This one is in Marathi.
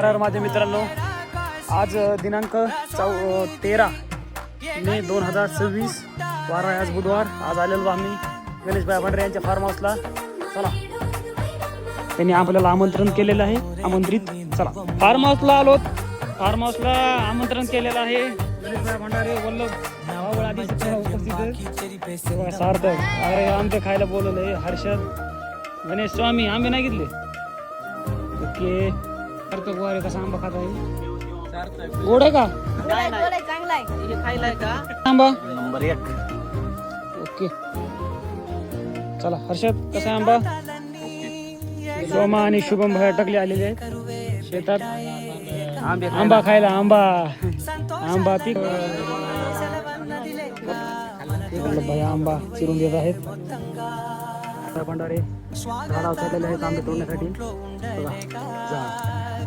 नमस्कार माझ्या मित्रांनो, आज दिनांक 13 मे 2026 वार आहे आज बुधवार. आज आलेलो आम्ही गणेशभाई भांडरे यांच्या फार्म हाऊसला. चला, त्यांनी आपल्याला आमंत्रण केलेलं आहे. आमंत्रित चला फार्म हाऊसला आलो. फार्म हाऊसला आमंत्रण केलेलं आहे. गणेशभाई भांडारे वल्लभ भावळ आदी उपस्थित सार्थक अरे आमच्या खायला बोलवलंय. हर्षद गणेश स्वामी आंबे नाही घेतले. ओके, सार्थक वारे कसा आंबा खात आहे. गोड आहे का चांगला आहे खायला का आंबा नंबर 1. ओके चला. हर्षद कसा आंबा. सोमा आणि शुभम भाई अटकले आलेले आहेत शेतात आंबा खायला. आंबा ती भाई आंबा चिरून देत आहेत. भंडारे झाडावर चढलेले आहेत आंबे तोडण्यासाठी.